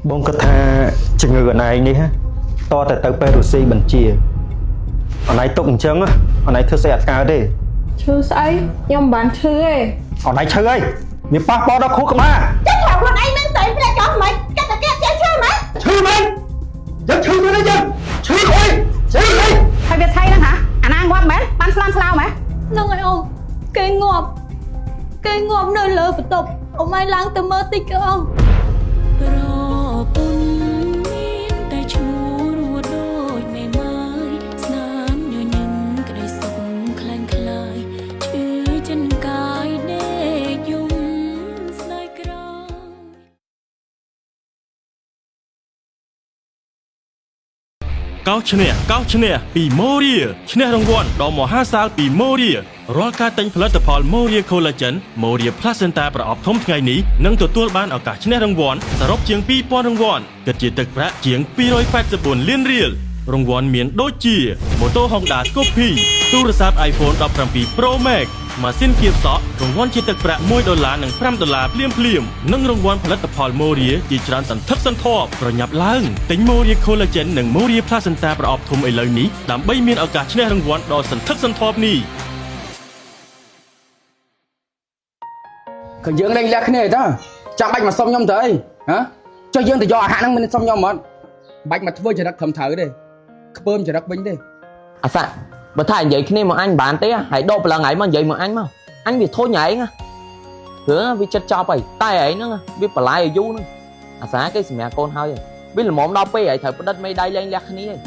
Bông cất tha chừng người này đi ha. To tại tàu Perusi bẩn chìa. Ở này tụng chấm á, ở này thưa sẽ cao đi. Chứ say, nhom bán thư ấy. Ở này chơi ơi, miếng passport đó khô cơ mà. Chắc là con anh nên xảy ra cho mày, chắc là cái chơi mày. Chơi mày, dân chơi mày đấy dân, chơi thôi, chơi đi. Thầy Việt thay đó hả? Anh ăn qua mến, ban slam sao mẹ? Nâng ơi ông, cây ngọt nơi lỡ phải tục. Ông ai lang tầm mơ tích không? កោឈ្នះពី Moria ឈ្នះរង្វាន់ដ៏មហាសាលពី Moria រាល់ការទិញផលិតផល Moria Collagen Moria Placenta ប្រអប់ធំថ្ងៃនេះនឹងទទួលបានឱកាសឈ្នះរង្វាន់សរុបជាង 2000 រង្វាន់គិតជាទឹកប្រាក់ជាង 284 លានរៀលរង្វាន់មានដូចជាម៉ូតូ Honda Scoopy ទូរស័ព្ទ iPhone 17 Pro Max ម៉ាស៊ីនគៀបសក់រង្វាន់ជាទឹកប្រាក់$1និង$5ភ្លាមនិងរង្វាន់ផលិតផល Moria ជាច្រើនសន្ធឹកសន្ធាប់ប្រញាប់ឡើងទិញ Moria Collagen និង Moria Placenta ប្រអប់ធំឥឡូវនេះដើម្បីមានឱកាសឈ្នះរង្វាន់ដ៏សន្ធឹកសន្ធាប់នេះ Cứ dưỡng lên lẹ này đó, chẳng bạch mà xong nhom tới, hả? Cho dưỡng thì do hạ năng mình xong nhom mất, bạch mà thôi chỉ đặt thầm thở đi, bơm chỉ đặt bánh đi. À sao? Bà thay vậy khi mà anh bạn té, hãy đô là ngày mà vậy mà anh bị thôi nhảy nha, hứa vì chết cho vậy, tay ấy nữa, biết bà lại ở du nữa, à sao cái mẹ con hơi, biết là món đau pe ấy thời đất mấy đây lên lẹ này,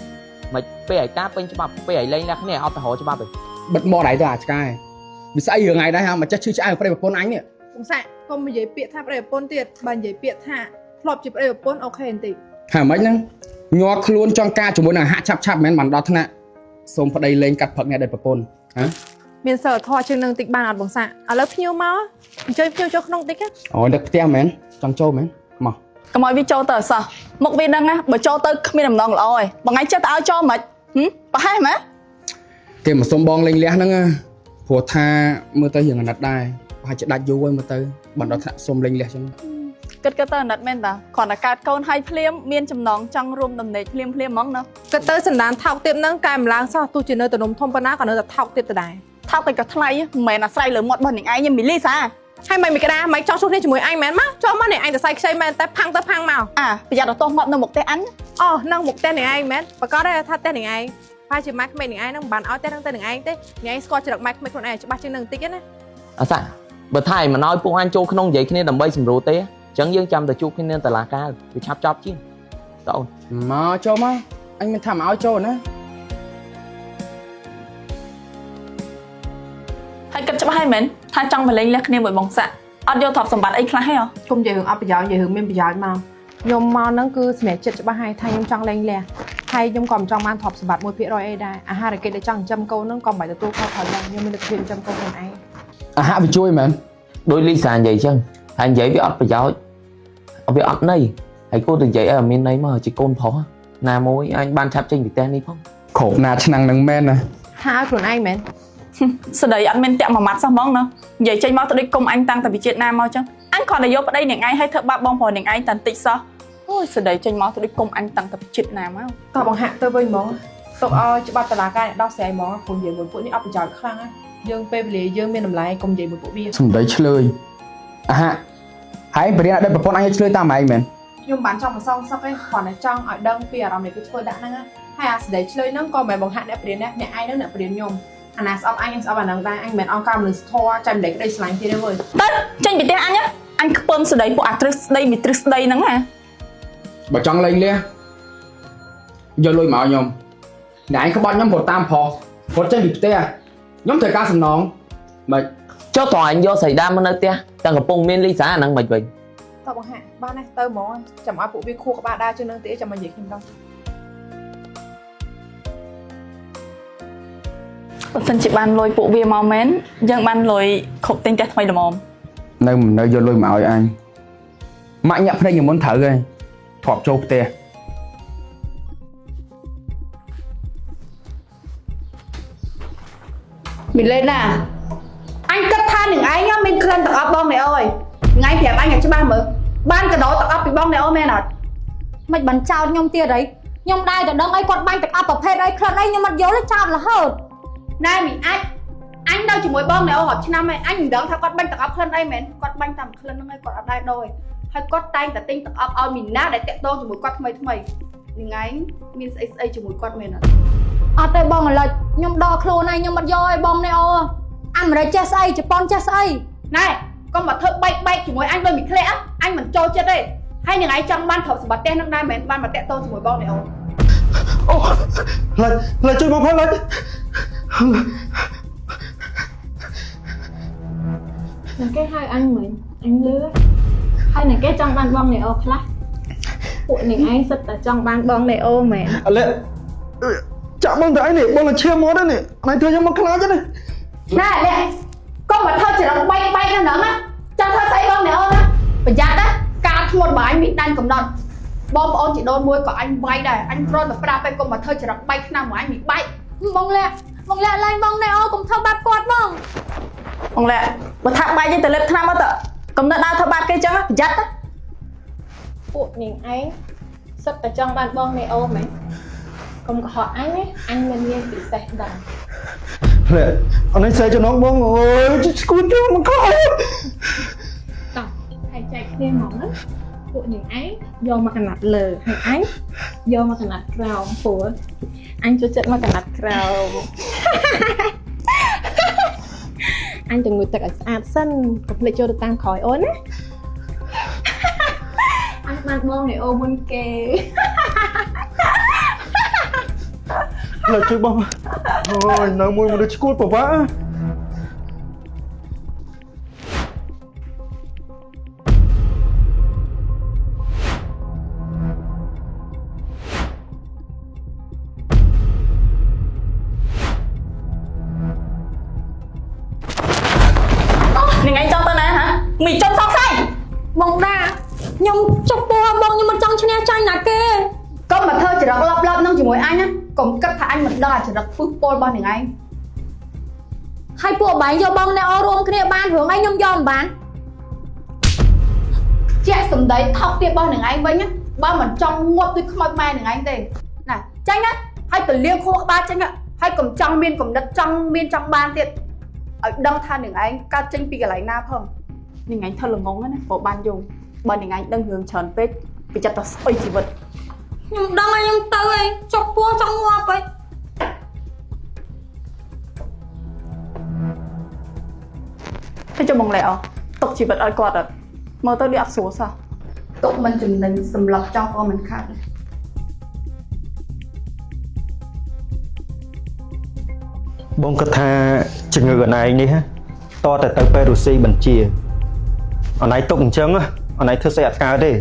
mà pe ấy cá bên cho bà, pe ấy lên lẹ này, ao ta hỏi cho bà vậy. Bật mò đấy thôi à, cái, vì sao giờ ngày đây ha, mà chắc chưa ai phải con anh nè. Cũng sao, con mà giấy bịa tha phải pôn tiệt, bàn giấy bịa tha, lọp chỉ phải pôn ok hèn tị. Hả mấy nè, nhọ luôn trong ca chúng muốn là hạ chắp mến mắn đó thế nè, xong vào đây lên cắt phật nghe đây phải pôn, hả? Miền sở thọ chừng nâng tịch bàn ở bóng xạ, ở lớp nhiêu máu, chơi nhiêu cho không tích á. Ôi được teo mến, trong châu mến, mà. Cảm ơn vì châu tờ sao? Một viên đăng á, bởi châu tờ không biết làm nòng rồi, bằng ngay chết áo cho mệt, bà hai mà. Kể mà xong bong lên lẽ nó nghe, phổ tha mưa tới hiện là nạt đai. Hai chị đặt vô quay mà tới bọn đó thạ xôm lên lẹ cho nó Kết tơ nđặt men ta còn là cát con hai phim miên chấm nón trong room đầm nề phim mong nữa Kết tơ sẵn đàn thọc tiệm nâng cài mà lang sao tu chỉ nơi tờ nôm thông bana còn nơi tờ thọc tiệm tờ đài thao cái cắt thay mày là say lớn một bần những ai nhưng mình ly xa hay mày cái đa mày cho chút đi chỉ mùi anh mến má cho mắt này anh tờ say men tờ phăng màu à bây giờ nó tôm ngọt nâng một tay ăn nâng một tên này anh mến và có đây là thắt tên này anh hai chỉ mạch mày này anh nâng bàn áo tên nâng tên này anh thế này anh score chỉ được mạch mày con này chỉ ba chân nâng tích á À sao? Bà thay mà nóiពួកanhចូលក្នុងvậyគ្នាដើម្បីសម្រួលទេអញ្ចឹងយើងចាំតែជួបគ្នានៅតុលាការវាឆាប់ចប់ជាងតើអូន mà cho má anh mới thảm áo cho nữa hay cất chấp hai mến thay trong mà lên lẹគ្នាមួយបងសាក់អត់យកថប់សម្បត្តិអីខ្លះហ៎ គុំនិយាយរឿងអបប្រយោជន៍និយាយរឿងមានប្រយោជន៍មកខ្ញុំមកហ្នឹងគឺសម្រាប់ចិត្តច្បាស់ហើយថាខ្ញុំចង់លេងលះហើយខ្ញុំក៏មិនចង់បានថប់សម្បត្តិ 1% អីដែរអាហារកិច្ចដែលចង់ចិញ្ចឹមកូនហ្នឹងក៏មិនទទួលខុសត្រូវដែរខ្ញុំមានលទ្ធភាពចិញ្ចឹមកូនខ្លួនឯង à hạ bị chui mà ដោយលីសានិយាយចឹងហើយនិយាយវាអត់ប្រយោជន៍វាអត់ន័យហើយគួរតែនិយាយឲ្យមានន័យមកជាកូនប្រុសណាមួយអញបានឆាប់ចេញពីផ្ទះនេះផង khổ nà năng nâng men nè ថាឲ្យខ្លួនឯងមែន ស្ដីអត់មានតាក់មួយម៉ាត់សោះហ្មងណានិយាយចេញមកទៅដូចគុំអញតាំងតែពីជាតិណាមកចឹងអញគ្រាន់តែយកប្តីនឹងឯងឲ្យធ្វើបាបបងប្រុសនឹងឯងតែបន្តិចសោះអូយស្ដីចេញមកទៅដូចគុំអញតាំងតែពីជាតិណាមក តើបងហាក់ទៅវិញហ្មងទុកឲ្យច្បាប់តឡាការដោះស្រាយហ្មងព្រោះនិយាយមួយពួកនេះអត់ប្រយោជន៍ខ្លាំងណាយើងពេលវេលាយើងមានតម្លៃកុំនិយាយមួយពួកវា xong đấy chơi à hạ hãy bật ra đây bà con anh chơi ta mà anh men ខ្ញុំបានចង់មកសងសឹកឯងគ្រាន់តែចង់ឲ្យដឹងពីអារម្មណ៍នៃគេធ្វើដាក់ហ្នឹងហើយអាស្ដីឆ្លើយហ្នឹងក៏មិនបងហាក់អ្នកព្រានអ្នកឯងហ្នឹងអ្នកព្រានខ្ញុំអាណាស្អប់អញស្អប់អាហ្នឹងដែរអញមិនអង្ការមនុស្សធម៌ចាំមិនដេកក្តីស្រឡាញ់ទៀតទេវើយ ទៅចេញពីផ្ទះអញអញខ្ពើមស្ដីពួកអាទ្រឹស្ដីមីទ្រឹស្ដីហ្នឹងណា bà trong lên lẹ vô lôi mạo nhom để anh có bọn nhóm một tam phò một chân bị te nhóm thời ca sầm nón mày ចុះតើអញយកសៃដាមមកនៅផ្ទះតាំងកំពុងមានលីសាអាហ្នឹងមិនវិញ តើបងហាក់បានទេទៅហ្មងចាំឲ្យពួកវាខួរក្បាលដើរជាងនឹងទៀតចាំមកនិយាយខ្ញុំដល់ បើសិនជាបានលុយពួកវាមកមែនយើងបានលុយគ្រប់ទិញផ្ទះថ្មីល្មម nơi vô lôi mạo anh mạnh nhẹ đây nhiều muốn thở rồi thọp châu te Mình lên à? Anh cất than những anh á, mình khuyên tập ấp bông này ơi. Ngay phép anh ở cho ba mở. Ban cái đó tập ấp bị bông này ôi mẹ nào. មិនបានចោលខ្ញុំទៀតអីខ្ញុំដែរតែដឹងអីគាត់បាញ់ទឹកអប់ប្រភេទអីខ្លិនអីខ្ញុំអត់យល់ទេចោលរហូត ណែមីអាចអញនៅជាមួយបងណែអូរាប់ឆ្នាំហើយអញមិនដឹងថាគាត់បាញ់ទឹកអប់ក្លិនអីមែនគាត់បាញ់តាមក្លិនហ្នឹងឯងគាត់អត់ដែរដូរឯងហើយគាត់តែងតែទិញទឹកអប់ឲ្យមីណាដែលតាក់ទងជាមួយគាត់ថ្មីនេះឯងមានស្អីជាមួយគាត់មែនអត់ អត់ទេបងឥឡូវខ្ញុំដកខ្លួនហើយខ្ញុំអត់យកឲ្យបងណែអូអាមេរិកចេះស្អីជប៉ុនចេះស្អី ណែកុំមកធ្វើបែកជាមួយអញដូចមីធ្លាក់អញមិនចូលចិត្តទេហើយនឹងឯងចង់បានទ្រព្យសម្បត្តិផ្ទះនឹងដែរមែនបានមកតាក់ទងជាមួយបងណែអូ អូឡើយជួយបងផងឡើយ នឹងគេហៅអញមិញអញលឺហើយនឹងគេចង់បានបងណែអូខ្លះពួកនឹងឯងសិតតែចង់បានបងណែអូមែន អលេចាក់បងទៅអីនេះបងឈាមមកដែរនេះអញធ្វើខ្ញុំមកខ្លាចទេ ណែលេកុំមកធ្វើច្រឡំបែកហ្នឹងណាចង់ធ្វើស្អីបងណែអូណាប្រយ័ត្នណាការធ្ងន់បាយមានដាច់កំណត់បងប្អូនជីដូនមួយក៏អញវាយដែរអញគ្រាន់តែប្រាប់ឲ្យកុំមកធ្វើច្រឡំបែកឆ្នាំមួយអញមានបែក បងលាក់ឡើងបងណែអូកុំធ្វើបាបគាត់បង បងលែបើថាបាយទៅលេបឆ្នាំមកទៅកុំនៅដើរធ្វើបាបគេចឹងប្រយ័ត្នណា ពួកនាងឯងសិតតែចង់បានបងណែអូមែនកុំកុហកអញណាអញមានមានពិសេសដែរ លេអនឯងសេចំណងបងអូយស្គូទៅមកខ្លាច តោះហើយចែកគ្នាមកណាពួកនាងឯងយកមកកណាត់លើហើយអញយកមកកណាត់ក្រោមព្រោះអញចូលចិត្តមកកណាត់ក្រោម អញទៅងូតទឹកឲ្យស្អាតសិនកុំភ្លេចចូលទៅតាមក្រោយអូនណា អញបានបងនេះអូមុនគេ ឡើយជួយបងអូយនៅមួយមនុស្សឈួតប្រវាក់ នឹងឯងចង់ទៅណាហ៎មីចង់សោកស្អី បងដាខ្ញុំចុកពោះបងខ្ញុំមិនចង់ឈ្នះចាញ់ណាគេ កុំមកធ្វើច្រឡំឡប់ហ្នឹងជាមួយអញណាកុំគិតថាអញមិនដឹងអាច្រឡំពឹសពលរបស់នឹងឯង ហើយពួកបែងយកបងណែអូរួមគ្នាបានរឿងអីខ្ញុំយកមិនបាន ជាក់សំដីថោកទៀតរបស់នឹងឯងវិញណាបើមិនចង់ងាប់ដូចខ្មោចម៉ែនឹងឯងទេណាចាញ់ណាហើយទៅលៀងខួរក្បាលចាញ់ណាហើយកុំចង់មានកំណត់ចង់មានចង់បានទៀតឲ្យដឹងថានឹងឯងកើតចេញពីកន្លែងណាផង នឹងឯងធ្វើល្ងងណាព្រោះបានយងបើនឹងឯងដឹងរឿងច្រើនពេកពីចិត្តទៅស្អុយជីវិត ខ្ញុំដឹងហើយខ្ញុំទៅហើយចុកពោះចង់ងាប់ហើយ ទៅចុះបងលែអຕົកជីវិតឲ្យគាត់អត់មើលទៅដូចអត់ស្រួលសោះ ទុកមិនចំណេញសម្រាប់ចង់ក៏មិនខាត់ បងគិតថាជំងឺអនឯងនេះតតែទៅពេលរុស្ស៊ីបញ្ជាអនឯងទុកអញ្ចឹងអនឯងធ្វើស្អីអត់កើតទេ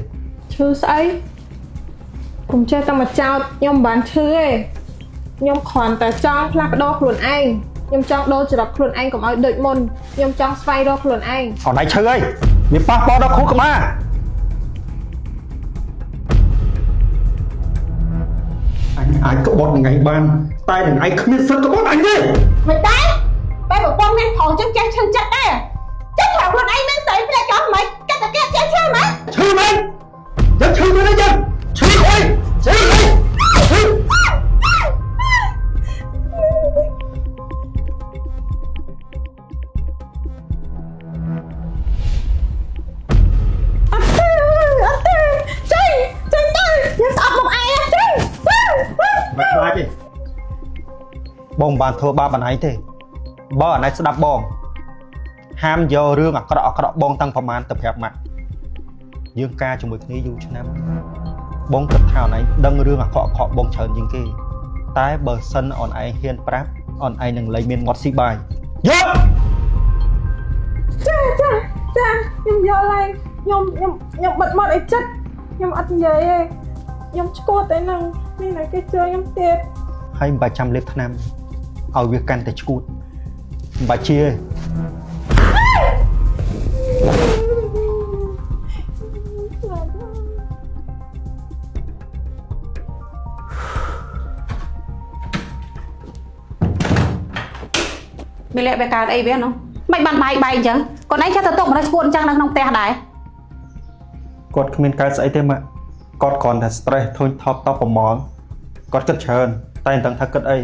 ឈឺស្អីកុំចេះតែមកចោតខ្ញុំមិនបានឈឺទេខ្ញុំគ្រាន់តែចង់ផ្លាស់ប្ដូរខ្លួនឯងខ្ញុំចង់ដូរចរិតខ្លួនឯងកុំឲ្យដូចមុនខ្ញុំចង់ស្វែងរកខ្លួនឯង អនឯងឈឺអីវាប៉ះពាល់ដល់ខួរក្បាលអញអាចក្បត់នឹងឯងបានតែនឹងឯងគ្មានសិទ្ធិក្បត់អញទេ មិនដែរពេលប្រពន្ធមានផងចឹងចេះឈឺចិត្តដែរចេះថាខ្លួនឯងមានស្អីផ្លែកចោលមិនកាត់តែគេចេះឈឺមិន ឈឺមែនយ៉ាងឈឺមែនទេយ៉ាងឈឺអីឈឺអីឈឺ អត់ទេចេញទៅយើងស្អប់មកឯងចេញ មិនខ្លាចទេបងមិនបានធ្វើបាបអនឯងទេបើអនឯងស្ដាប់បងហាមយករឿងអាក្រក់បងតាំងប្រមាណទៅប្រាប់ម៉ាក់យើងការជាមួយគ្នាយូរឆ្នាំបងគិតថាអនឯងដឹងរឿងអាក្រក់បងច្រើនជាងគេតែបើសិនអនឯងហ៊ានប្រាប់អនឯងនឹងលែងមានមាត់ស៊ីបាយយក ចាខ្ញុំយកឡើងខ្ញុំបិទមាត់ឲ្យចិត្តខ្ញុំអត់និយាយទេខ្ញុំឈួតតែនឹងនេះណាគេជួយខ្ញុំទៀត ហើយមិនបាច់ចាំលេបថ្នាំឲ្យវាកាន់តែឈួតមិនបាច់ជាទេ មានលក្ខណៈអីវានោះមិនបានបាយអញ្ចឹងគាត់ឯងចេះទៅទុកមនុស្សឈួតអញ្ចឹងនៅក្នុងផ្ទះដែរ គាត់គ្មានកើតស្អីទេម៉ាក់ គាត់គ្រាន់តែ stress ធុញថប់តបប្រមល់គាត់គិតច្រើនតែមិនដឹងថាគិតអី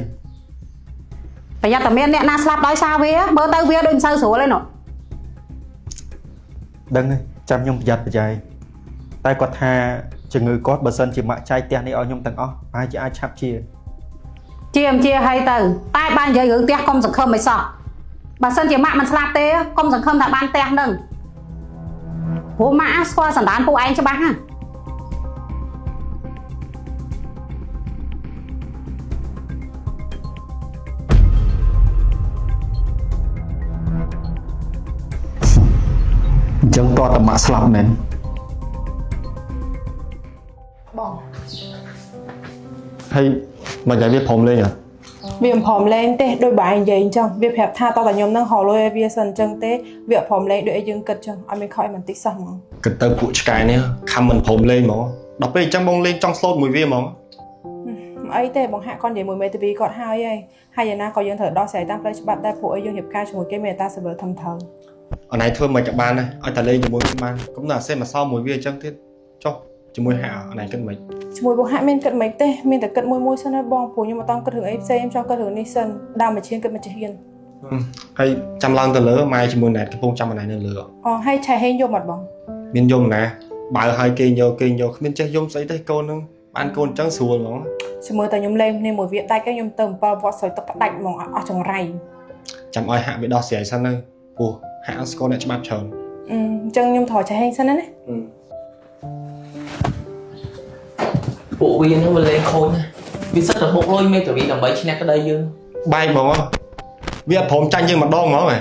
ប្រយ័ត្នតែមានអ្នកណាស្លាប់ដោយសារវាមើលទៅវាដូចមិនសូវស្រួលទេនោះ ដឹងហើយចាំខ្ញុំប្រយ័ត្នប្រយែងតែគាត់ថាជំងឺគាត់បើសិនជាម៉ាក់ចែកផ្ទះនេះឲ្យខ្ញុំទាំងអស់អាចឆាប់ជា ជាហើយទៅតែបាននិយាយរឿងផ្ទះកុំសង្ឃឹមមិនសោះបើសិនជាម៉ាក់មិនស្លាប់ទេកុំសង្ឃឹមថាបានផ្ទះនឹងព្រោះម៉ាក់ស្គាល់សន្តានពួកឯងច្បាស់ណា អញ្ចឹងតើតម៉ាក់ស្លាប់មែន បង ហើយមកនិយាយវាព្រមលេងអត់ វាមិនព្រមលេងទេដូចបងឯងនិយាយអញ្ចឹងវាប្រាប់ថាតើខ្ញុំនឹងហៅលុយឲ្យវាសិនអញ្ចឹងទេវាព្រមលេងដូចឲ្យយើងគិតអញ្ចឹងអត់មានខុសអីបន្តិចសោះហ្មង គិតទៅពួកឆ្កែនេះខំមិនព្រមលេងហ្មងដល់ពេលអញ្ចឹងបងលេងចង់ស្លូតមួយវាហ្មង អីទេបងហាក់គាត់និយាយមួយមេតាវីគាត់ហើយហើយយ៉ាងណាក៏យើងត្រូវដោះស្រាយតាមផ្លូវច្បាប់ដែរព្រោះឲ្យយើងរៀបការជាមួយគេមានតែសិវិលធំធំ អនឡាញធ្វើមិនក៏បានដែរឲ្យតែលេងជាមួយគ្នាបានកុំតែសេះមកសោមួយវាអញ្ចឹងទៀតចុះជាមួយហាក់អនឡាញគិតមិន ជាមួយបងហាក់មានគិតមិនទេមានតែគិតមួយសិនណាបងព្រោះខ្ញុំអត់តង់គិតរឿងអីផ្សេងខ្ញុំចង់គិតរឿងនេះសិនដើមមកឈានគិតមកជាហ៊ាន ហើយចាំឡើងទៅលើម៉ែជាមួយណែតកំពុងចាំអនឡាញនៅលើ អូហើយឆៃហេងយំអត់បង មានយំណាបើឲ្យគេយកគ្មានចេះយំស្អីទេកូននឹងបានកូនអញ្ចឹងស្រួលហ្មង ជាមួយតែខ្ញុំលេងគ្នាមួយវាដាច់គេខ្ញុំទៅ7វត្តស្រោចទឹកផ្ដាច់ហ្មងអស់ចង្រៃ ចាំឲ្យហាក់វាដោះស្រាយសិនទៅព្រោះហាក់ស្គាល់អ្នកច្បាប់ច្រើន អញ្ចឹងខ្ញុំថតឆៃហេងសិនណា ពួកវានឹងវាលេងខូចណាវាសិតតែហុកលុយមេតាវីដើម្បីឈ្នះក្តីយើង បែកហ្មងវាអត់ព្រមចាញ់យើងម្ដងហ្មងហ៎ មិន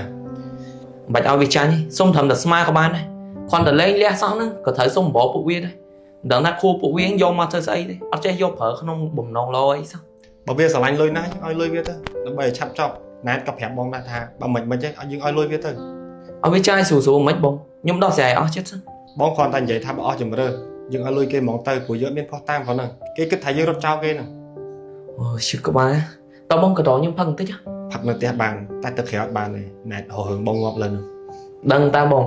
បាច់ឲ្យវាចាញ់សុំត្រឹមតែស្មើក៏បានដែរគ្រាន់តែលេងលះសោះហ្នឹងក៏ត្រូវសុំបបពួកវាដែរមិនដឹងថាខួរពួកវាយកមកធ្វើស្អីទេអត់ចេះយកប្រើក្នុងបំណងល្អអីសោះ បើវាស្រឡាញ់លុយណាស់ឲ្យលុយវាទៅដើម្បីឲ្យឆាប់ចប់ណែតក៏ប្រាប់បងដែរថាបើមិនទេឲ្យយើងឲ្យលុយវាទៅ ឲ្យវាចាយស្រួលៗមិនបងខ្ញុំដោះស្រាយអស់ចិត្តសិន បងគ្រាន់តែនិយាយថាបើអស់ជំរឿយើងឲ្យលុយគេហ្មងទៅព្រោះយើងមានផុសតាមផងហ្នឹងគេគិតថាយើងរត់ចោលគេហ្នឹង អូឈឺក្បាលតើបងក៏តខ្ញុំផឹកបន្តិច ផឹកនៅផ្ទះបានតែទៅក្រៅអត់បានទេណែតហោរឿងបងងាប់លើហ្នឹង ដឹងតាបង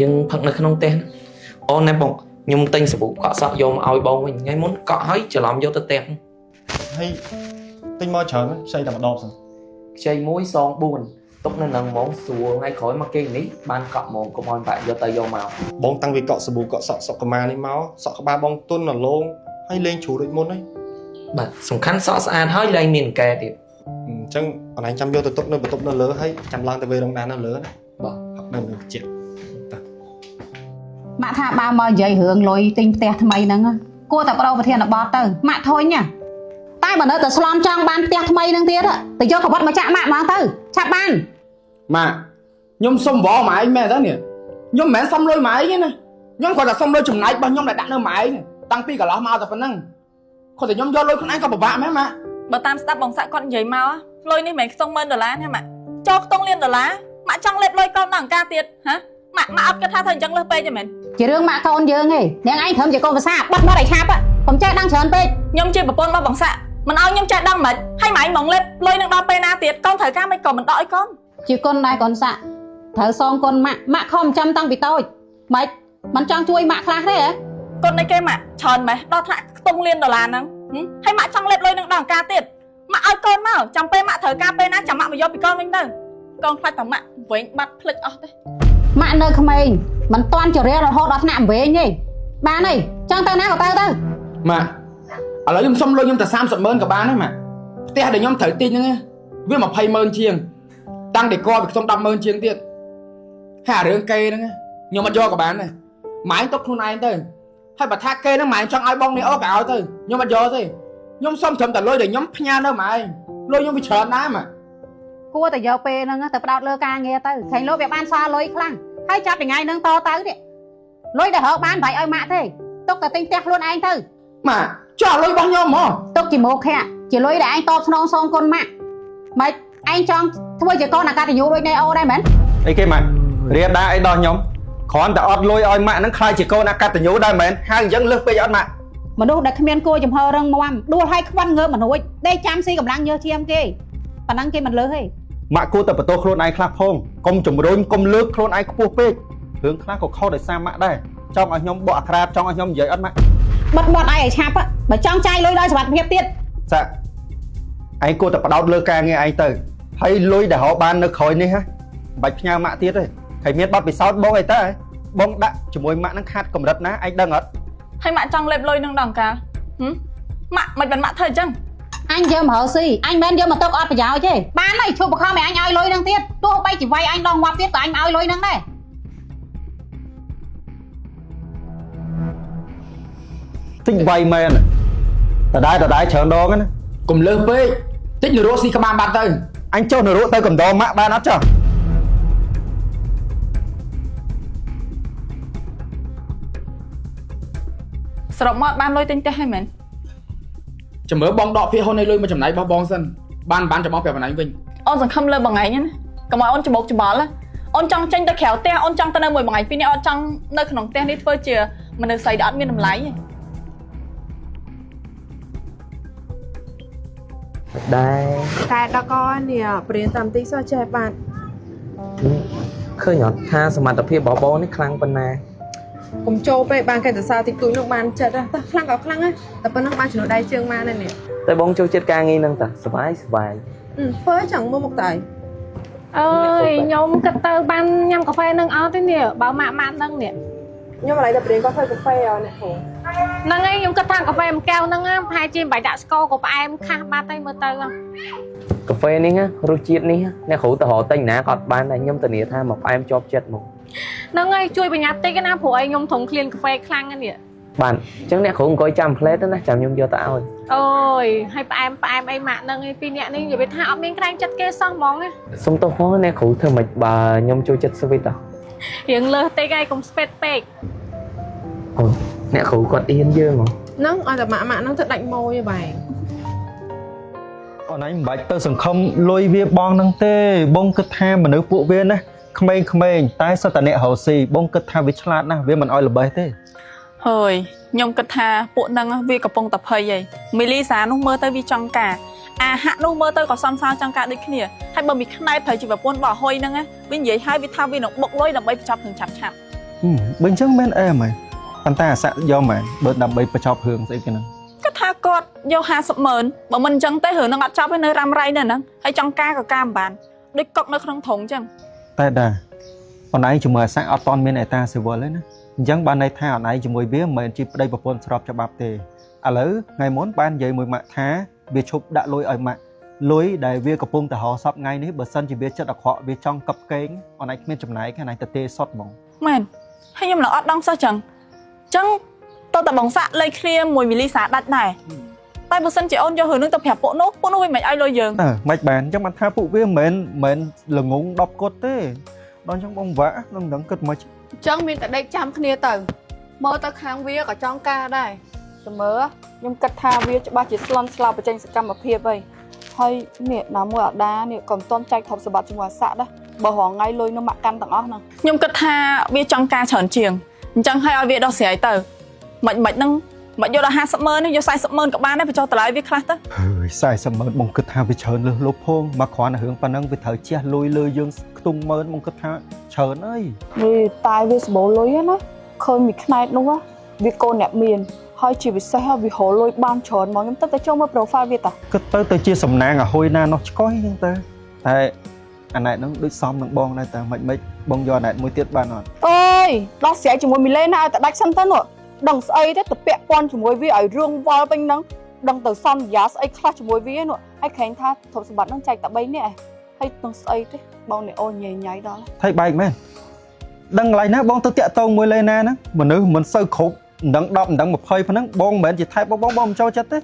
យើងផឹកនៅក្នុងផ្ទះអូនណែបងខ្ញុំទិញសាប៊ូកក់សក់យកមកឲ្យបងវិញថ្ងៃមុនកក់ហើយច្រឡំយកទៅផ្ទះ ហើយទិញមកច្រើនខ្ចីតែម្ដងសិន ខ្ចី1 2 4ទុកនៅនឹងហ្មងស្រួលថ្ងៃក្រោយមកគេនេះបានកក់ហ្មងកុំឲ្យបាក់យកទៅយកមក បងតាំងពីកក់សាប៊ូកក់សក់សុកកម៉ានេះមកសក់ក្បាលបងទុនរលោងហើយលេងជ្រូដូចមុនហើយ បាទសំខាន់សក់ស្អាតហើយឡើងមានកែទៀត អញ្ចឹងអនឡាញចាំយកទៅទុកនៅបន្ទប់នៅលើហើយចាំឡើងទៅវេរងដាននៅលើណា បាទ ផឹកនៅជា ម៉ាក់ថាបើមកនិយាយរឿងលុយទិញផ្ទះថ្មីហ្នឹងគួរតែបដូរប្រធានបទទៅម៉ាក់ធុញតែបើនៅតែស្លន់ចង់បានផ្ទះថ្មីហ្នឹងទៀតទៅយកកបិតមកចាក់ម៉ាក់ហ្មងទៅឆាប់បាន ម៉ាក់ខ្ញុំសុំវល់ម៉ែឯងមែនតើនេះខ្ញុំមិនមែនសុំលុយម៉ែឯងទេណាខ្ញុំគាត់តែសុំលុយចំណាយរបស់ខ្ញុំដែលដាក់នៅម៉ែឯងតាំងពីកន្លោះមកតែប៉ុណ្ណឹងគាត់តែខ្ញុំយកលុយខ្លួនឯងក៏ពិបាកមែនម៉ាក់ បើតាមស្ដាប់បងសាក់គាត់និយាយមកលុយនេះមិនមែនខ្ទង់$1,000ទេម៉ាក់ចូលខ្ទង់លាន$ម៉ាក់ចង់លេបលុយកូនដល់អង្ការទៀតហ៎ម៉ាក់អត់គិតថាធ្វើអញ្ចឹងលើសពេកទេមែន ជារឿងម៉ាក់កូនយើងឯងនាងឯងត្រឹមជាកូនភាសាបាត់មកឲ្យឆាប់កុំចេះដឹងច្រើនពេក ខ្ញុំជាប្រពន្ធរបស់បងសាក់មិនឲ្យខ្ញុំចេះដឹងមិនហើយម៉ែមកលេបលុយនឹងដល់ពេលណាទៀតកូនត្រូវការមិនក៏មិនដកឲ្យកូន ជាគុណដែរកូនសាក់ត្រូវសងគុណម៉ាក់ខំចាំតាំងពីតូចមិនមិនចង់ជួយម៉ាក់ខ្លះទេហ៎ កូននៃគេម៉ាក់ច្រើនម៉េះដល់ថ្នាក់ខ្ទង់លាន$ហ្នឹងហើយម៉ាក់ចង់លេបលុយនឹងដល់អង្ការទៀតម៉ាក់ឲ្យកូនមកចាំពេលម៉ាក់ត្រូវការពេលណាចាំម៉ាក់មកយកពីកូនវិញទៅកូនខ្លាចតែម៉ាក់វិញបាត់ភ្លេចអស់ទេ ម៉ាក់នៅក្មេងមិនតាន់ជរារហូតដល់ថ្នាក់វែងទេបានហើយចង់ទៅណាក៏ទៅ ម៉ាក់ឥឡូវខ្ញុំសុំលុយខ្ញុំតែ30,000ក៏បានដែរម៉ាក់ផ្ទះដែលខ្ញុំត្រូវទិញហ្នឹងវា20,000ជាងតាំងដេកវាខ្ទង់10,000ជាងទៀតហើយរឿងគេហ្នឹងខ្ញុំអត់យកក៏បានដែរម៉ែទុកខ្លួនឯងទៅហើយបើថាគេហ្នឹងម៉ែចង់ឲ្យបងនេះអូក៏ឲ្យទៅខ្ញុំអត់យកទេខ្ញុំសុំត្រឹមតែលុយដែលខ្ញុំផ្ញើនៅម៉ែលុយខ្ញុំវាច្រើនណាស់ម៉ាក់ គួរតែយកពេលហ្នឹងទៅផ្ដោតលើការងារទៅឃើញលោកវាបានសល់លុយខ្លាំងហើយចាប់ពីថ្ងៃហ្នឹងតទៅនេះលុយដែលរកបានមិនឲ្យម៉ាក់ទេទុកតែទិញផ្ទះខ្លួនឯងទៅ ម៉ាក់ចោះលុយរបស់ខ្ញុំហ្មង ទុកជាមុខជាលុយដែលឯងតបស្នងសងគុណម៉ាក់មិនឯងចង់ធ្វើជាកូនអកតញ្ញូដូចណែអូដែរមែន អីគេម៉ាក់រៀនដាអីដល់ខ្ញុំគ្រាន់តែអត់លុយឲ្យម៉ាក់ហ្នឹងខ្លាចជាកូនអកតញ្ញូដែរមែនហើយអញ្ចឹងលើសពេកអត់ម៉ាក់ មនុស្សដែលគ្មានគួរចំហររឹងមាំដួលឲ្យខ្វិនងើបមិនរួចដេកចាំស៊ីកម្លាំងយើជាមគេប៉ណ្ណឹងគេមិនលើសទេ ម៉ាក់គួរតែបន្ទោសខ្លួនឯងខ្លះផងកុំជំរុញកុំលើកខ្លួនឯងខ្ពស់ពេករឿងខ្លះក៏ខុសដោយសារម៉ាក់ដែរចង់ឲ្យខ្ញុំបកអាក្រាតចង់ឲ្យខ្ញុំនិយាយអត់ម៉ាក់ ក បត់ឲ្យឆាប់បើចង់ចាយលុយដល់សុវត្ថិភាពទៀត ចាឯងគួរតែបដោតលើការងារឯងទៅហើយលុយដែលរកបាននៅក្រោយនេះហ៎បាច់ផ្ញើម៉ាក់ទៀតទេហើយមានបទពិសោធន៍បងអីតើបងដាក់ជាមួយម៉ាក់នឹងខាត់កម្រិតណាឯងដឹងអត់ ហើយម៉ាក់ចង់លេបលុយនឹងដល់កាលម៉ាក់មិនបានម៉ាក់ធ្វើអញ្ចឹង អញយកមករកស៊ីអញមិនយកមកទុកអត់ប្រយោជន៍ទេបានហើយឈប់បង្ខំឲ្យអញឲ្យលុយនឹងទៀតទោះបីជាវាយអញដងងាប់ទៀតក៏អញមកឲ្យលុយនឹងដែរ ទិញវាយមែនតដែលច្រើនដងណា កុំលើសពេកតិចនរោស៊ីក្បាលបាត់ទៅ អញចុះនរកទៅកំដរម៉ាក់បានអត់ចុះ សរុបមកបានលុយទិញផ្ទះហើយមែន ចាំមើលបងដកភាគហ៊ុនឲ្យលុយមកចំណាយរបស់បងសិនបានចាំបងប្រាប់បងឯងវិញ អូនសង្ឃឹមលើបងឯងណាកុំឲ្យអូនច្បោកច្បល់ណាអូនចង់ចេញទៅក្រៅផ្ទះអូនចង់ទៅនៅមួយបងឯងពីរនេះអត់ចង់នៅក្នុងផ្ទះនេះធ្វើជាមនុស្សស្រីដែលអត់មានតម្លៃទេ ដែរ តែដល់កនេះព្រៀនតាមទីសោះចេះបាទ ឃើញអត់ថាសមត្ថភាពរបស់បងនេះខ្លាំងប៉ុណ្ណា កុំចូលពេកបានគេសរសើរតិចតួចនោះបានចិត្តតែខ្លាំងក៏ខ្លាំងដែរតែប៉ុណ្ណឹងបានចំណុចដៃជើងមកនេះ តែបងចូលចិត្តការងារហ្នឹងតាសប្បាយ ធ្វើchẳng mua một tay អើយខ្ញុំគិតទៅបានញ៉ាំកាហ្វេនឹងអត់ទេនេះបើម៉ាក់ហ្នឹងនេះ nhưng mà lại tập đến có phê cà phê rồi nè ហ្នឹងហើយខ្ញុំគិតថាកាហ្វេមួយកែវហ្នឹងប្រហែលជាមិនបាច់ដាក់ស្ករក៏ផ្អែមខាស់បាត់ទៅមើលទៅ កាហ្វេនេះរសជាតិនេះអ្នកគ្រូទៅរកទិញណាក៏អត់បានដែរខ្ញុំធានាថាមកផ្អែមជាប់ចិត្តមក ហ្នឹងហើយជួយប្រញាប់តិចណាព្រោះឲ្យខ្ញុំត្រង់ឃ្លានកាហ្វេខ្លាំងណាស់នេះ បានអញ្ចឹងអ្នកគ្រូអង្គុយចាំផ្លែទៅណាចាំខ្ញុំយកទៅឲ្យ អូយហើយផ្អែមអីម៉ាក់ហ្នឹងឯងពីរនាក់នេះនិយាយថាអត់មានក្រែងចិត្តគេសោះហ្មង សុំទោសផងអ្នកគ្រូធ្វើមិនបើខ្ញុំចូលចិត្តស្វីត រៀងលើសតិចហើយកុំស្ពេតពេក អូអ្នកគ្រូគាត់អៀនយើងហ៎ nâng ở tập mạ nâng thật đạnh môi như vậy អូនឯងមិនបាច់ទៅសង្ឃឹមលុយវាបងនឹងទេបងគិតថាមនុស្សពួកវាណាក្មេងៗតែសិតតែអ្នករកស៊ីបងគិតថាវាឆ្លាតណាស់វាមិនអោយល្បេះទេ ហើយខ្ញុំគិតថាពួកហ្នឹងវាកំពុងតែភ័យហីមីលីសានោះមើលទៅវាចង់ការអាហាក់នោះមើលទៅក៏សំសើចង់ការដូចគ្នាហើយបើមីខ្នែត្រូវជាប្រពន្ធរបស់អហុយហ្នឹងវានិយាយឲ្យវាថាវានឹងបុកលុយដើម្បីបញ្ចប់រឿងឆាប់ បើអញ្ចឹងមែនអែមហ៎ប៉ុន្តែអាសាក់យកមែនបើដើម្បីបញ្ចប់រឿងស្អីគេហ្នឹង គាត់ថាគាត់យក 50 ម៉ឺនបើមិនអញ្ចឹងទេរឿងនឹងអត់ចប់ទេនៅរ៉ាំរ៉ៃនៅហ្នឹងហើយចង់ការក៏ការមិនបានដូចកុកនៅក្នុងធុងអញ្ចឹង តែដែរអូនឯងជាមួយអាសាក់អត់តន់មានអេតាស៊ីវិលទេណាអញ្ចឹងបានន័យថាអូនឯងជាមួយវាមិនមែនជាប្តីប្រពន្ធស្របច្បាប់ទេឥឡូវថ្ងៃមុនបាននិយាយមួយម៉ាក់ថាវាឈប់ដាក់លុយឲ្យម៉ាក់លុយដែលវាកំពុងតែរកសពថ្ងៃនេះបើសិនជាវាចិត្តអាក្រក់វាចង់កັບកេងអូនឯងគ្មានចំណែកអូនឯងទៅទេសុតហ្មង មែនហើយខ្ញុំនឹងអត់ដងសោះចឹងតើតបងសាក់លេខគ្នាមួយមីលីសាដាច់ដែរតែបើសិនជាអូនយករឿងនឹងទៅប្រាប់ពួកនោះវាមិនឲ្យលុយយើង មិនបានអញ្ចឹងបានថាពួកវាមិនមែនល្ងង10គត់ទេដល់អញ្ចឹងបងវាក់នឹងដឹងគិតមក chẳng mình tại đây chăm khnia tử mơ tao khang vía ở trong ca đây ចាំមើលខ្ញុំគិតថាវាច្បាស់ជាស្លន់ស្លោបញ្ចេញសកម្មភាពហីហើយនេះណាមួយអាដានេះក៏មិនទាន់ចែកទ្រព្យសម្បត្តិជាមួយអាសាក់ដែរបើរងថ្ងៃលុយនៅម៉ាក់កាន់ទាំងអស់ហ្នឹងខ្ញុំគិតថាវាចង់ការច្រើនជាងអញ្ចឹងឲ្យវាដោះស្រាយទៅមិនហ្នឹងមកយកដល់ 50 ម៉ឺននេះយក 40 ម៉ឺនក៏បានដែរបញ្ចុះតម្លៃវាខ្លះទៅ ហើយ40ម៉ឺនបងគិតថាវាច្រើនលើសលប់ផងមកគ្រាន់តែរឿងប៉ុណ្ណឹងវាត្រូវជះលុយលើយើងខ្ទង់ម៉ឺនបងគិតថាច្រើនអី វាតែវាសម្បូរលុយណាឃើញមីខ្នែតនោះវាកូនអ្នកមានហើយជាពិសេសវារលុយបានច្រើនមកខ្ញុំទៅចូលមើល profile វាតា គិតទៅជាសំណាងអាហុយណានោះឆ្កុយហ្នឹងទៅតែអាណែតហ្នឹងដូចសមនឹងបងដែរតែមិនបងយកអាណែតមួយទៀតបានអត់ អើយដោះស្រាយជាមួយមីលេណាឲ្យតែដាច់សិនទៅនោះដឹងស្អីទេទៅពាក់ព័ន្ធជាមួយវាឲ្យរឿងវល់ពេញហ្នឹងដឹងទៅសន្យាស្អីខ្លះជាមួយវានោះហើយក្រែងថាទ្រព្យសម្បត្តិហ្នឹងចែកតែ3នាក់ឯងហើយនឹងស្អីទេបងនេះអូនញ៉ៃញ៉ៃដល់ ថៃបែកមែនដឹងកន្លែងណាបងទៅតាក់តងមួយលេណាហ្នឹងមនុស្សមិនសូវគ្រប់មិនដឹង10មិនដឹង20ប៉ុណ្ណឹងបងមិនមែនជាថៃបងមិនចូលចិត្តទេ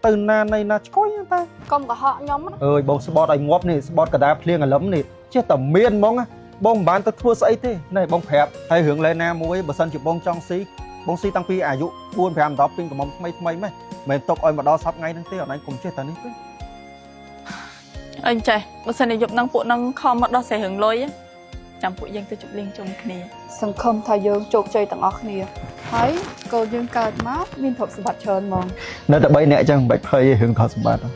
ទៅណានៃណាឆ្កុយតែ កុំកុហកខ្ញុំណា អើយបងស្បត់ឲ្យងាប់នេះស្បត់កដាភ្លៀងអាលឹមនេះចេះតែមានហ្មងបងមិនបានទៅធ្វើស្អីទេណែបងប្រាប់ហើយរឿងលេណាមួយបើសិនជាបងចង់ស៊ីបងស៊ីតាំងពីអាយុ4 5 10ពេញកំមុំថ្មីម៉េចមិនຕົកឲ្យមកដល់សប្ថ្ងៃហ្នឹងទេអត់ឯងកុំចេះតែនេះពេក អញចេះបើសិនជាយប់ហ្នឹងពួកហ្នឹងខំមកដោះស្រាយរឿងលុយចាំពួកយើងទៅជប់លេងជុំគ្នាសង្ឃឹមថាយើងជោគជ័យទាំងអស់គ្នាហើយកូនយើងកើតមកមានទ្រព្យសម្បត្តិច្រើនហ្មង នៅតែ3នាក់អញ្ចឹងមិនបាច់ភ័យរឿងទ្រព្យសម្បត្តិ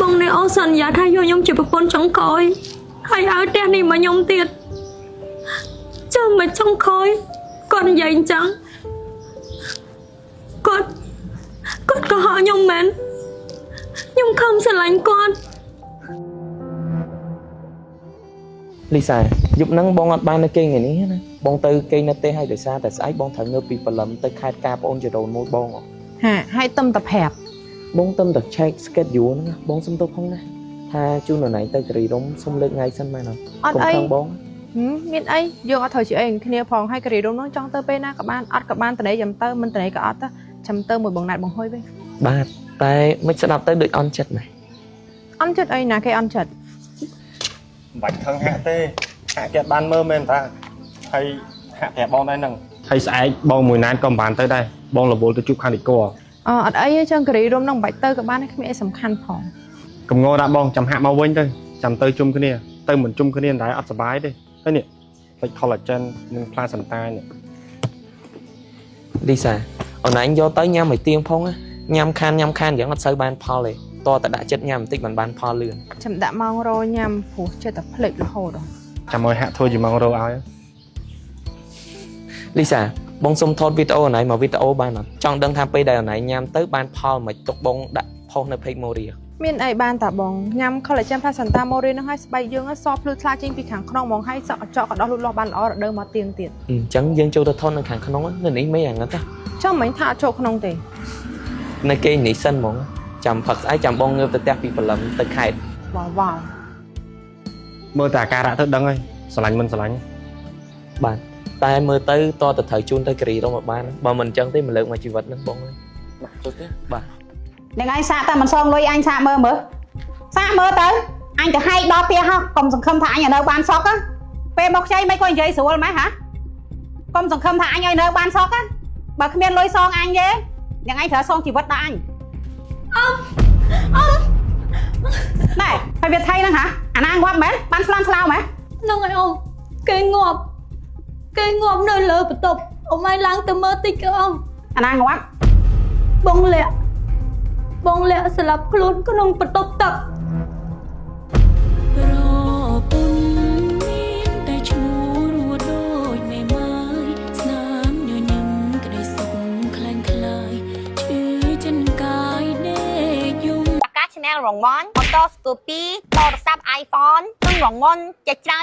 បងនេះអូសន្យាថាយកខ្ញុំជាប្រពន្ធចុងក្រោយហើយឲ្យផ្ទះនេះមកខ្ញុំទៀតចុះមកចុងក្រោយគាត់និយាយអញ្ចឹង ហកខ្ញុំមែនខ្ញុំខំស្រឡាញ់គាត់ លីសាយប់ហ្នឹងបងអត់បាននៅគេងថ្ងៃនេះណាបងទៅគេងនៅផ្ទះហើយដោយសារតែស្អែកបងត្រូវងើបពីព្រលឹមទៅខេត្តការប្អូនជីដូនមួយបង ហាហើយទំតែប្រាប់ បងទៅតែ check schedule ហ្នឹងបងសុំទៅផងណាថាជូននរណៃទៅគិរីរំសុំលើកថ្ងៃសិនមែនអត់ខំបង មានអីយើងអត់ត្រូវជាអីគ្នាផងហើយការីរំនោះចង់ទៅពេលណាក៏បានអត់ក៏បានតនេចាំទៅមិនតនេក៏អត់ទៅចាំទៅមួយបងណាត់បងហុយវិញ បាទតែមិនស្ដាប់ទៅដូចអន់ចិត្តណាស់ អន់ចិត្តអីណាគេអន់ចិត្ត មិនបាច់ខឹងហាក់ទេហាក់គេបានមើលមែនតាហើយហាក់ប្រាប់បងដែរហ្នឹងហើយស្អែកបងមួយណានក៏មិនបានទៅដែរបងរវល់ទៅជួបខាងនីកអ អត់អីទេចឹងការីរំនឹងមិនបាច់ទៅក៏បានគ្មានអីសំខាន់ផង កំងដាក់បងចាំហាក់មកវិញទៅចាំទៅជុំគ្នាទៅមិនជុំគ្នាដែរអត់សុបាយទេហើយនេះពេជ្រ collagen និង placenta នេះ លីសាអូនឯងយកទៅញ៉ាំឲ្យទៀងផងណាញ៉ាំខានយ៉ាងអត់សូវបានផលទេតតែដាក់ចិត្តញ៉ាំបន្តិចមិនបានផលលឿន ចាំដាក់ម៉ោងរញ៉ាំព្រោះចិត្តតែភ្លេចរហូត ចាំឲ្យហាក់ធ្វើជាម៉ោងរោឲ្យ លីសាបងសុំថតវីដេអូអូនឯងមកវីដេអូបានអត់ចង់ដឹងថាពេលដែលអូនឯងញ៉ាំទៅបានផលមិនទុកបងដាក់ផុសនៅ page Moria មានអីបានតាបងញ៉ាំ collagen placenta Moria នឹងឲ្យស្បែកយើងសភ្លឺថ្លាចេញពីខាងក្នុងហ្មងហើយសក់កញ្ចក់ក៏ដោះលូតលាស់បានល្អរដូវមកទៀងទៀត អញ្ចឹងយើងចូលទៅថតនៅខាងក្នុងនៅនេះមិនយ៉ាងហ្នឹងទេ ចាំមិញថាអត់ចូលក្នុងទេ នៅគេនេះសិនហ្មងចាំផឹកស្អែកចាំបងងើបទៅផ្ទះពីព្រលឹមទៅខេត្ត វ៉ាវ មើលតែអាការៈទៅដឹងហើយស្រឡាញ់មិនស្រឡាញ់ បាទតែមើលទៅតទៅត្រូវជូនទៅគិរីរំឲ្យបានបើមិនអញ្ចឹងទេមិនលើកមកជីវិតហ្នឹងបងបាទចូលទេបាទ នឹងឯងសាកតែមិនសងលុយអញសាកមើលសាកមើលទៅអញទៅហែកដល់ផ្ទះហោះកុំសង្ឃឹមថាអញនៅបានសក់ពេលមកខ្ចីមិនក៏និយាយស្រួលម៉េចហ៎កុំសង្ឃឹមថាអញឲ្យនៅបានសក់បើគ្មានលុយសងអញទេនឹងឯងត្រូវសងជីវិតដល់អញណែហើយវាថៃហ្នឹងហ៎អាណាងាប់មែនបានស្លន់ស្លោមែន ហ្នឹងហើយអូនគេងាប់នៅលើបន្ទប់អូម៉ៃឡើងទៅមើលតិចក៏អូន អាណាងាប់ បងលាក់ស្លាប់ខ្លួនក្នុងបន្ទប់ទឹក ប្រពន្ធមានតែឈ្មោះរួចដូចមេម៉ាយស្នាមញញឹមក្តីសុខខ្លាំងខ្លាយឈឺចិនកាយដេកយំ អាកា Channel រងន់អូតូស្គូពីទូរស័ព្ទ iPhone និងរងន់ជាច្រើ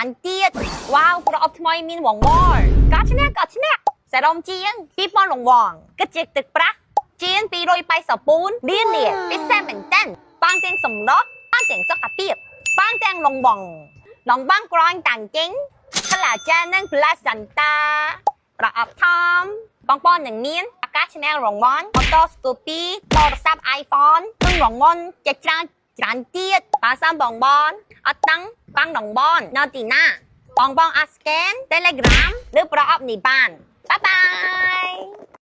នទៀតវ៉ាវប្រអប់ថ្មីមានវងមលកាឈ្នះសេរ៉ុមជាង 2000 រង្វង់គិតជាទឹកប្រាក់ជាង 280 ពូនលាននេះពិសេសមែនតើបានទាំងសម្ដុតបានទាំងសុខភាពបានទាំងលងបងក្រោយតាំងចេញ collagen និង placenta ប្រអប់ថមបងប្អូននឹងមានអាកា Channel រងន់អូតូស្គូពីទូរស័ព្ទ iPhone និងរងន់ជាច្រើនទៀតបើសិនបងអត់តាំងបាំងដងបននៅទីណាបងអាច scan Telegram ឬប្រអប់នេះបានបាយបាយ